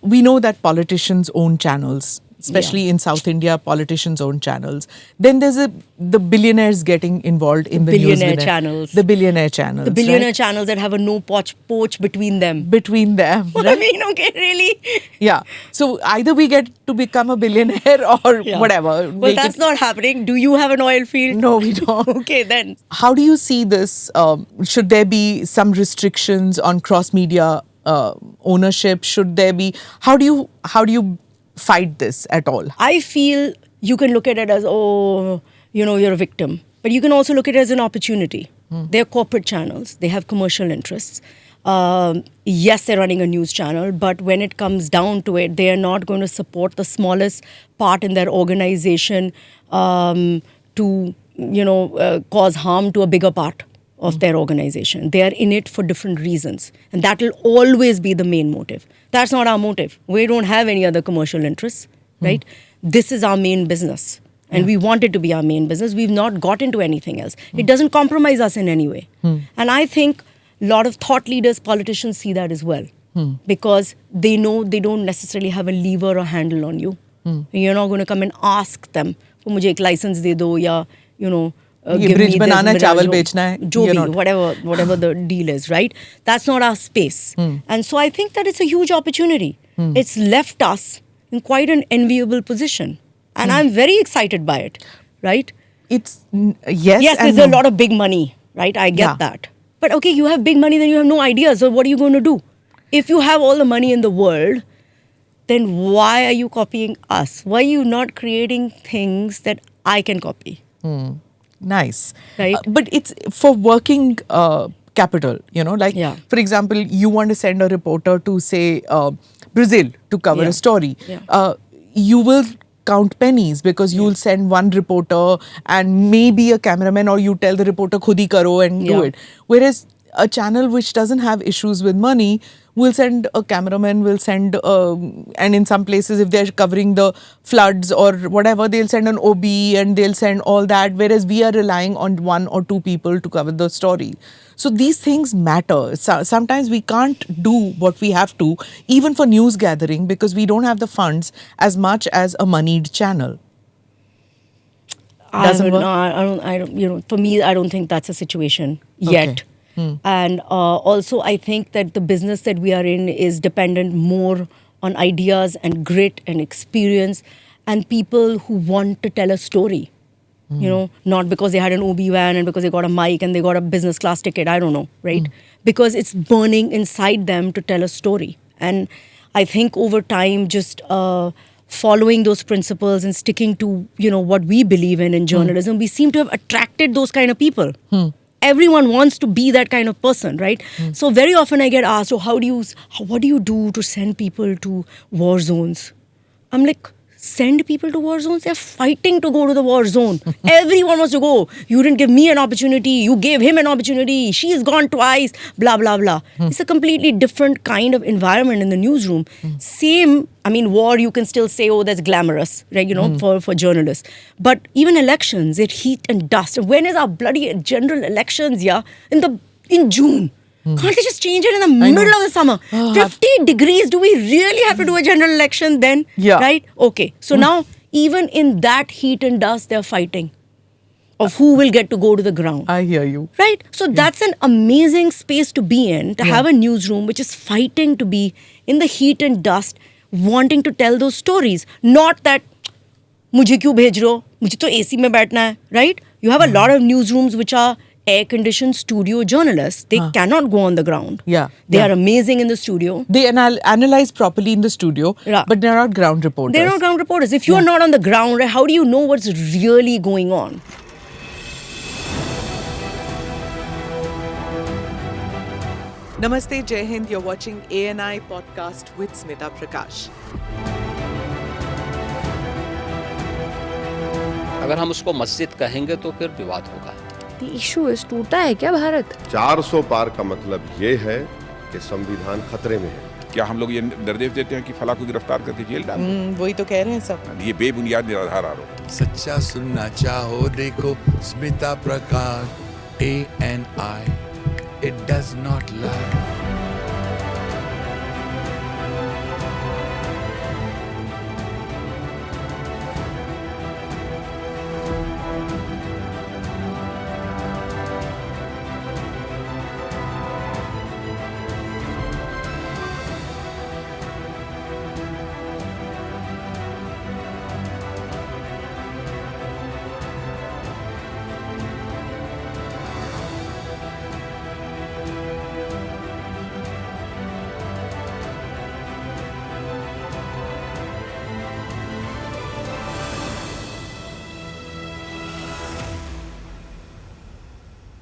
we know that politicians own channels. Especially in South India, politicians own channels. Then there's the billionaires getting involved in the billionaire channels. The billionaire channels. The billionaire channels that have a no poach between them. Between them. Right? I mean, okay, really? Yeah. So either we get to become a billionaire or whatever. Well, that's not happening. Do you have an oil field? No, we don't. Okay, then. How do you see this? Should there be some restrictions on cross-media ownership? Should there be? How do you fight this at all? I feel you can look at it as, you're a victim. But you can also look at it as an opportunity. They're corporate channels. They have commercial interests. Yes, they're running a news channel, but when it comes down to it, they are not going to support the smallest part in their organization to, cause harm to a bigger part of their organization. They are in it for different reasons. And that will always be the main motive. That's not our motive. We don't have any other commercial interests, right? This is our main business. And we want it to be our main business. We've not got into anything else. It doesn't compromise us in any way. And I think a lot of thought leaders, politicians see that as well. Because they know they don't necessarily have a lever or handle on you. You're not going to come and ask them, mujhe ek license de do, ya, give bridge me banana this, chawal bechna hai. Jo bhi, whatever the deal is, right? That's not our space. And so I think that it's a huge opportunity. It's left us in quite an enviable position. And I'm very excited by it, right? It's yes. Yes, there's a lot of big money, right? I get that. But okay, you have big money, then you have no ideas. So what are you going to do? If you have all the money in the world, then why are you copying us? Why are you not creating things that I can copy? Nice. Right. But it's for working capital, for example, you want to send a reporter to, say, Brazil to cover a story. You will count pennies because you will send one reporter and maybe a cameraman, or you tell the reporter khud hi karo and do it. Whereas a channel which doesn't have issues with money will send a cameraman, will send, and in some places if they're covering the floods or whatever, they'll send an OB and they'll send all that, whereas we are relying on one or two people to cover the story. So these things matter. Sometimes we can't do what we have to, even for news gathering, because we don't have the funds as much as a moneyed channel. Doesn't work? I don't, for me, I don't think that's a situation yet. And also, I think that the business that we are in is dependent more on ideas and grit and experience and people who want to tell a story. Not because they had an OB van and because they got a mic and they got a business class ticket. I don't know, right? Because it's burning inside them to tell a story. And I think over time, just following those principles and sticking to, what we believe in journalism, we seem to have attracted those kind of people. Everyone wants to be that kind of person, right? So very often I get asked, what do you do to send people to war zones? I'm like, send people to war zones? They're fighting to go to the war zone. Everyone wants to go. You didn't give me an opportunity. You gave him an opportunity. She's gone twice. Blah, blah, blah. It's a completely different kind of environment in the newsroom. Same, war, you can still say, that's glamorous, right? For journalists. But even elections, it's heat and dust. When is our bloody general elections, in June? Can't they just change it in the middle of the summer? 50 degrees, do we really have to do a general election then? Right? Okay. So now, even in that heat and dust, they're fighting of who will get to go to the ground. I hear you. Right? So that's an amazing space to be in, to have a newsroom which is fighting to be in the heat and dust, wanting to tell those stories. Not that, mujhe kyun bhej rahe ho? Mujhe to AC mein baithna hai, right? You have a lot of newsrooms which are air-conditioned studio journalists. They cannot go on the ground. They are amazing in the studio. They analyze properly in the studio, but they're not ground reporters. They're not ground reporters. If you're not on the ground, how do you know what's really going on? Namaste, Jai Hind. You're watching ANI podcast with Smita Prakash. अगर हम उसको मस्जिद कहेंगे तो फिर विवाद होगा. The issue is, टूटा है क्या भारत? 400 पार का मतलब ये है कि संविधान खतरे में है. क्या हम लोग ये निर्देश देते हैं कि फला को गिरफ्तार करके जेल डाल दें? वही तो कह रहे हैं सब. ये बेबुनियाद निराधार आरोप. सच्चा सुनना चाहो देखो स्मिता प्रकाश ANI. It does not lie.